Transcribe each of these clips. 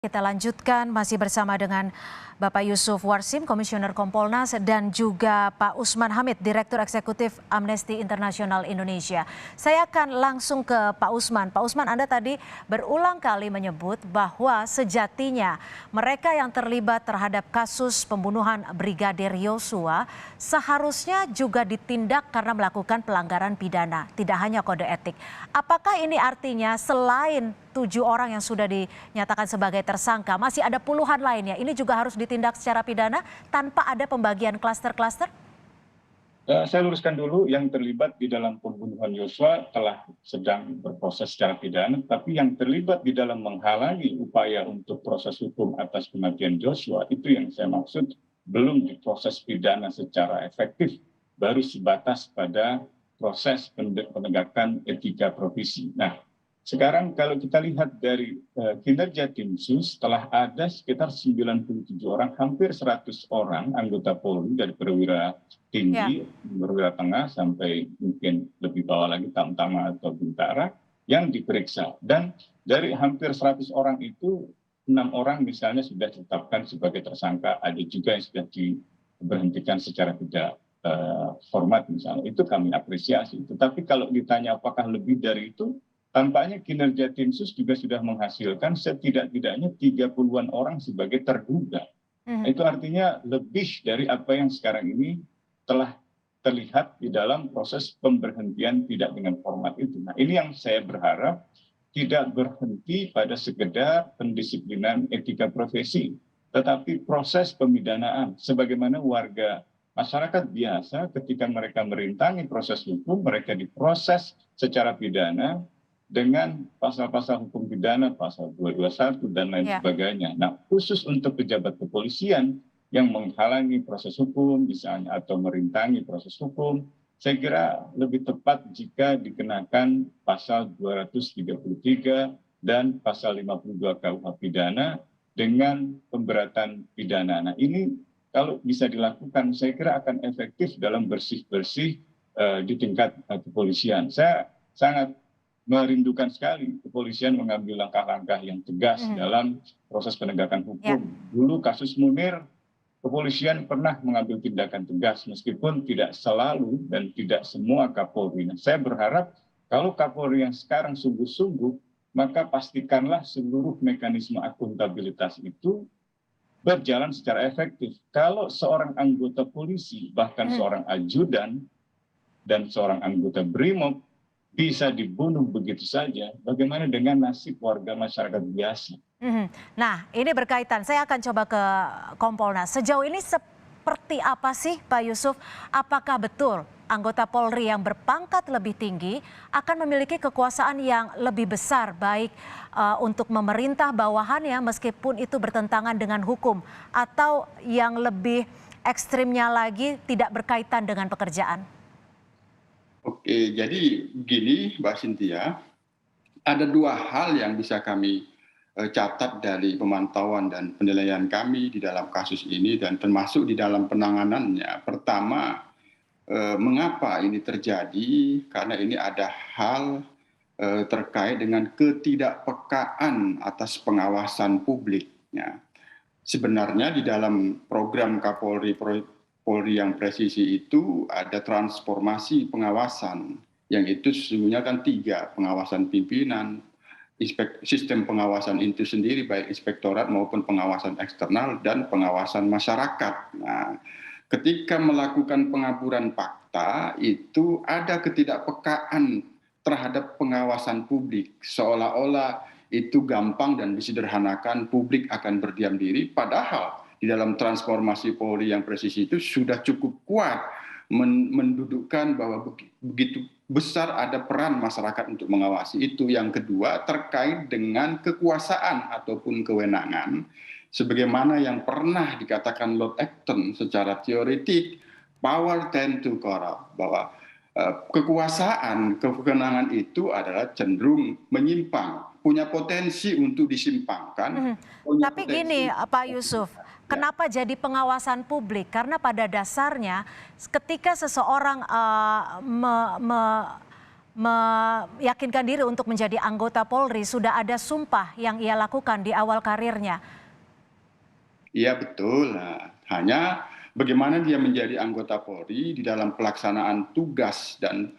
Kita lanjutkan masih bersama dengan Bapak Yusuf Warsim, Komisioner Kompolnas, dan juga Pak Usman Hamid, Direktur Eksekutif Amnesty International Indonesia. Saya akan langsung ke Pak Usman. Pak Usman, Anda tadi berulang kali menyebut bahwa sejatinya mereka yang terlibat terhadap kasus pembunuhan Brigadir Yosua seharusnya juga ditindak karena melakukan pelanggaran pidana, tidak hanya kode etik. Apakah ini artinya selain 7 orang yang sudah dinyatakan sebagai tersangka, masih ada puluhan lainnya? Ini juga harus ditindak secara pidana tanpa ada pembagian klaster-klaster? Saya luruskan dulu, yang terlibat di dalam pembunuhan Yosua telah sedang berproses secara pidana, tapi yang terlibat di dalam menghalangi upaya untuk proses hukum atas kematian Joshua, itu yang saya maksud belum diproses pidana secara efektif, baru sebatas pada proses penegakan etika profesi. Nah, sekarang kalau kita lihat dari kinerja tim sus, telah ada sekitar 97 orang, hampir 100 orang anggota Polri dari perwira tinggi, perwira tengah sampai mungkin lebih bawah lagi, Tamtama atau Bintara, yang diperiksa. Dan dari hampir 100 orang itu, 6 orang misalnya sudah ditetapkan sebagai tersangka, ada juga yang sudah diberhentikan secara tidak format misalnya. Itu kami apresiasi. Tetapi kalau ditanya apakah lebih dari itu, tampaknya kinerja tim sus juga sudah menghasilkan setidak-tidaknya 30-an orang sebagai terduga. Itu artinya lebih dari apa yang sekarang ini telah terlihat di dalam proses pemberhentian tidak dengan format itu. Nah, ini yang saya berharap tidak berhenti pada sekedar pendisiplinan etika profesi, tetapi proses pemidanaan sebagaimana warga masyarakat biasa ketika mereka merintangi proses hukum, mereka diproses secara pidana dengan pasal-pasal hukum pidana, pasal 221 dan lain sebagainya. Nah, khusus untuk pejabat kepolisian yang menghalangi proses hukum misalnya atau merintangi proses hukum, saya kira lebih tepat jika dikenakan pasal 233 dan pasal 52 KUH pidana dengan pemberatan pidana. Nah, ini kalau bisa dilakukan, saya kira akan efektif dalam bersih-bersih di tingkat kepolisian. Saya sangat merindukan sekali kepolisian mengambil langkah-langkah yang tegas dalam proses penegakan hukum. Dulu kasus Munir, kepolisian pernah mengambil tindakan tegas meskipun tidak selalu dan tidak semua Kapolri. Nah, saya berharap kalau Kapolri yang sekarang sungguh-sungguh, maka pastikanlah seluruh mekanisme akuntabilitas itu berjalan secara efektif. Kalau seorang anggota polisi, bahkan seorang ajudan dan seorang anggota BRIMOB bisa dibunuh begitu saja, bagaimana dengan nasib warga masyarakat biasa? Nah, ini berkaitan, saya akan coba ke Kompolnas. Sejauh ini seperti apa sih Pak Yusuf? Apakah betul anggota Polri yang berpangkat lebih tinggi akan memiliki kekuasaan yang lebih besar, baik untuk memerintah bawahannya meskipun itu bertentangan dengan hukum, atau yang lebih ekstrimnya lagi tidak berkaitan dengan pekerjaan? Oke, jadi begini Mbak Cynthia, ada dua hal yang bisa kami catat dari pemantauan dan penilaian kami di dalam kasus ini dan termasuk di dalam penanganannya. Pertama, mengapa ini terjadi? Karena ini ada hal terkait dengan ketidakpekaan atas pengawasan publik. Sebenarnya di dalam program Kapolri yang presisi itu ada transformasi pengawasan, yang itu sesungguhnya kan 3, pengawasan pimpinan, sistem pengawasan itu sendiri baik inspektorat maupun pengawasan eksternal dan pengawasan masyarakat. Nah, ketika melakukan pengaburan fakta itu ada ketidakpekaan terhadap pengawasan publik, seolah-olah itu gampang dan disederhanakan, publik akan berdiam diri, padahal di dalam transformasi Polri yang presisi itu sudah cukup kuat mendudukkan bahwa begitu besar ada peran masyarakat untuk mengawasi itu. Yang kedua, terkait dengan kekuasaan ataupun kewenangan, sebagaimana yang pernah dikatakan Lord Acton secara teoretik, power tend to corrupt, bahwa kekuasaan, kewenangan itu adalah cenderung menyimpang, punya potensi untuk disimpangkan. Tapi gini Pak Yusuf, kenapa jadi pengawasan publik? Karena pada dasarnya ketika seseorang meyakinkan diri untuk menjadi anggota Polri, sudah ada sumpah yang ia lakukan di awal karirnya. Iya betul. Nah, hanya bagaimana dia menjadi anggota Polri di dalam pelaksanaan tugas dan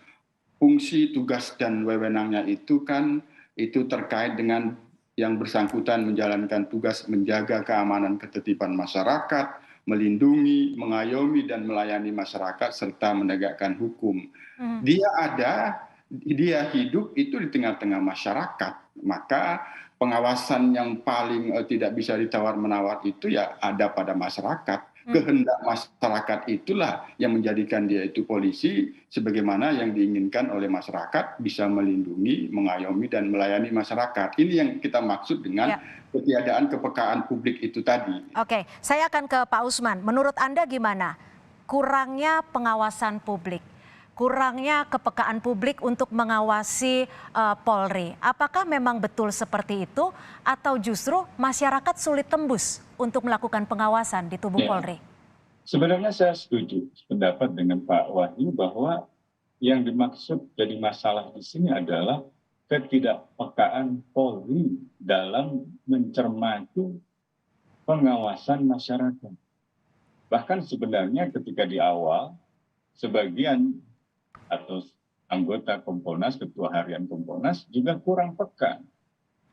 fungsi tugas dan wewenangnya itu kan itu terkait dengan yang bersangkutan menjalankan tugas menjaga keamanan ketertiban masyarakat, melindungi, mengayomi dan melayani masyarakat serta menegakkan hukum. Dia hidup itu di tengah-tengah masyarakat, maka pengawasan yang paling tidak bisa ditawar-menawar itu ya ada pada masyarakat. Kehendak masyarakat itulah yang menjadikan dia itu polisi, sebagaimana yang diinginkan oleh masyarakat, bisa melindungi, mengayomi, dan melayani masyarakat. Ini yang kita maksud dengan ketiadaan kepekaan publik itu tadi. Oke, saya akan ke Pak Usman. Menurut Anda gimana? Kurangnya pengawasan publik, kurangnya kepekaan publik untuk mengawasi Polri. Apakah memang betul seperti itu atau justru masyarakat sulit tembus untuk melakukan pengawasan di tubuh Polri? Sebenarnya saya setuju pendapat dengan Pak Wahyu bahwa yang dimaksud jadi masalah di sini adalah ketidakpekaan Polri dalam mencermati pengawasan masyarakat. Bahkan sebenarnya ketika di awal sebagian atau anggota Kompolnas, Ketua Harian Kompolnas juga kurang peka.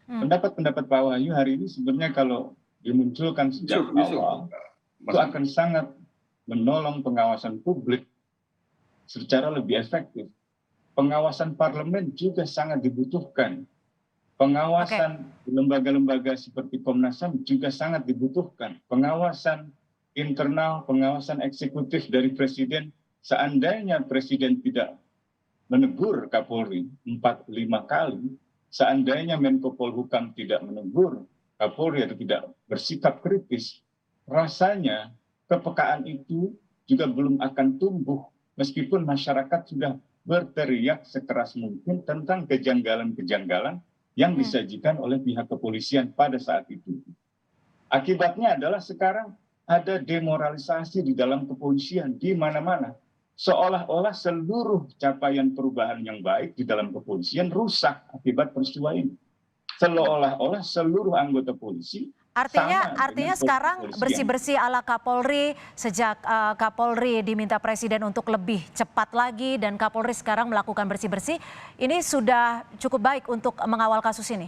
Pendapat-pendapat Pak Wahyu hari ini sebenarnya kalau dimunculkan sejak awal, itu akan sangat menolong pengawasan publik secara lebih efektif. Pengawasan parlemen juga sangat dibutuhkan. Pengawasan lembaga-lembaga seperti Komnas HAM juga sangat dibutuhkan. Pengawasan internal, pengawasan eksekutif dari Presiden, seandainya Presiden tidak menegur Kapolri 4-5 kali, seandainya Menko Polhukam tidak menegur Kapolri atau tidak bersikap kritis, rasanya kepekaan itu juga belum akan tumbuh meskipun masyarakat sudah berteriak sekeras mungkin tentang kejanggalan-kejanggalan yang disajikan oleh pihak kepolisian pada saat itu. Akibatnya adalah sekarang ada demoralisasi di dalam kepolisian di mana-mana. Seolah-olah seluruh capaian perubahan yang baik di dalam kepolisian rusak akibat peristiwa ini. Seolah-olah seluruh anggota polisi Artinya sekarang bersih-bersih ala Kapolri sejak Kapolri diminta Presiden untuk lebih cepat lagi dan Kapolri sekarang melakukan bersih-bersih, ini sudah cukup baik untuk mengawal kasus ini?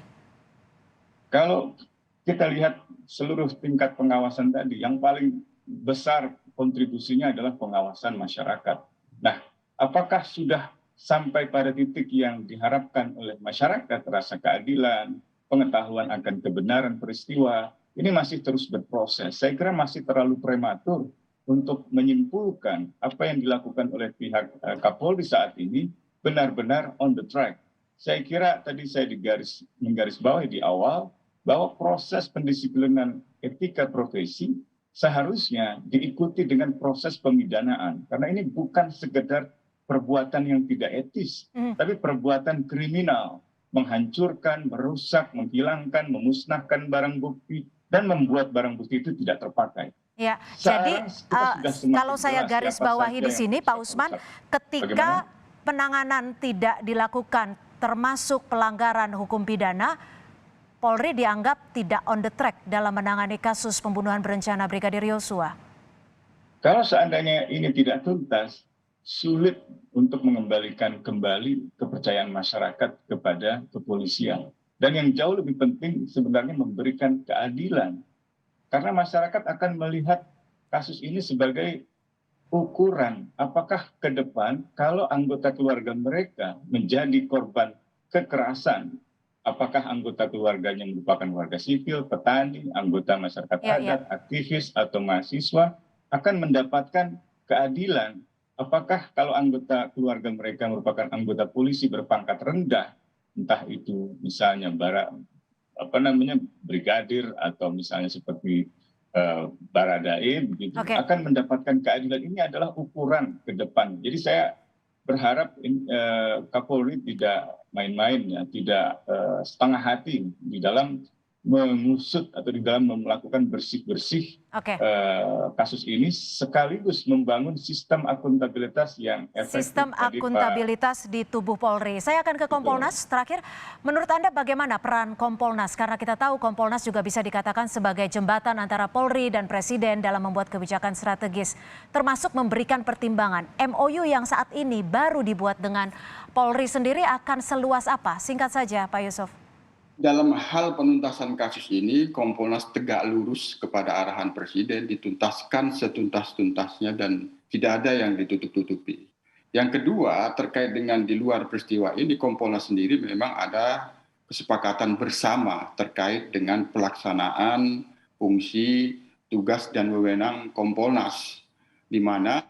Kalau kita lihat seluruh tingkat pengawasan tadi, yang paling besar kontribusinya adalah pengawasan masyarakat. Nah, apakah sudah sampai pada titik yang diharapkan oleh masyarakat, rasa keadilan, pengetahuan akan kebenaran peristiwa, ini masih terus berproses. Saya kira masih terlalu prematur untuk menyimpulkan apa yang dilakukan oleh pihak Kapolri saat ini benar-benar on the track. Saya kira tadi saya menggarisbawahi di awal bahwa proses pendisiplinan etika profesi seharusnya diikuti dengan proses pemidanaan. Karena ini bukan sekedar perbuatan yang tidak etis, tapi perbuatan kriminal, menghancurkan, merusak, menghilangkan, memusnahkan barang bukti, dan membuat barang bukti itu tidak terpakai. Ya, jadi kalau saya garis bawahi di sini, Pak Usman, ketika penanganan tidak dilakukan termasuk pelanggaran hukum pidana, Polri dianggap tidak on the track dalam menangani kasus pembunuhan berencana Brigadir Yosua. Kalau seandainya ini tidak tuntas, sulit untuk mengembalikan kembali kepercayaan masyarakat kepada kepolisian. Dan yang jauh lebih penting sebenarnya memberikan keadilan. Karena masyarakat akan melihat kasus ini sebagai ukuran apakah ke depan kalau anggota keluarga mereka menjadi korban kekerasan, apakah anggota keluarganya merupakan warga sipil, petani, anggota masyarakat adat, aktivis, atau mahasiswa, akan mendapatkan keadilan. Apakah kalau anggota keluarga mereka merupakan anggota polisi berpangkat rendah, entah itu misalnya brigadir atau misalnya seperti Baradae, begitu, akan mendapatkan keadilan. Ini adalah ukuran ke depan. Jadi saya berharap Kapolri tidak main-main, ya, tidak setengah hati di dalam mengusut atau di dalam melakukan bersih-bersih Oke. kasus ini sekaligus membangun sistem akuntabilitas yang efektif. Sistem Tadi, Pak, akuntabilitas di tubuh Polri. Saya akan ke Kompolnas. Terakhir, menurut Anda bagaimana peran Kompolnas? Karena kita tahu Kompolnas juga bisa dikatakan sebagai jembatan antara Polri dan Presiden dalam membuat kebijakan strategis, termasuk memberikan pertimbangan. MOU yang saat ini baru dibuat dengan Polri sendiri akan seluas apa? Singkat saja, Pak Yusuf. Dalam hal penuntasan kasus ini, Kompolnas tegak lurus kepada arahan Presiden, dituntaskan setuntas-tuntasnya dan tidak ada yang ditutup-tutupi. Yang kedua, terkait dengan di luar peristiwa ini, Kompolnas sendiri memang ada kesepakatan bersama terkait dengan pelaksanaan fungsi, tugas, dan wewenang Kompolnas, di mana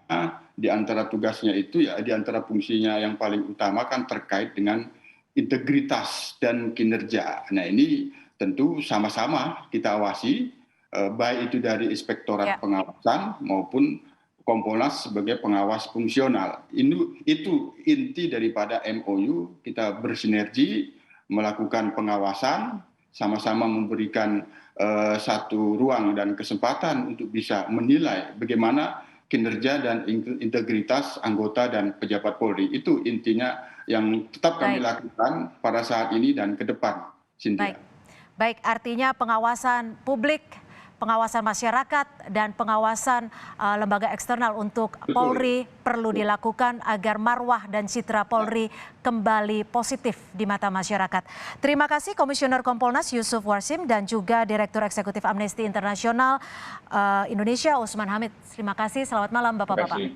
di antara tugasnya itu ya, di antara fungsinya yang paling utama kan terkait dengan integritas dan kinerja. Nah, ini tentu sama-sama kita awasi, baik itu dari Inspektorat Pengawasan maupun Kompolnas sebagai pengawas fungsional. Itu inti daripada MOU, kita bersinergi melakukan pengawasan, sama-sama memberikan satu ruang dan kesempatan untuk bisa menilai bagaimana kinerja dan integritas anggota dan pejabat Polri. Itu intinya yang tetap kami lakukan pada saat ini dan ke depan, Cynthia. Baik, artinya pengawasan publik, pengawasan masyarakat, dan pengawasan lembaga eksternal untuk Polri perlu dilakukan agar marwah dan citra Polri kembali positif di mata masyarakat. Terima kasih Komisioner Kompolnas Yusuf Warsim dan juga Direktur Eksekutif Amnesty International Indonesia Usman Hamid. Terima kasih, selamat malam Bapak-Bapak.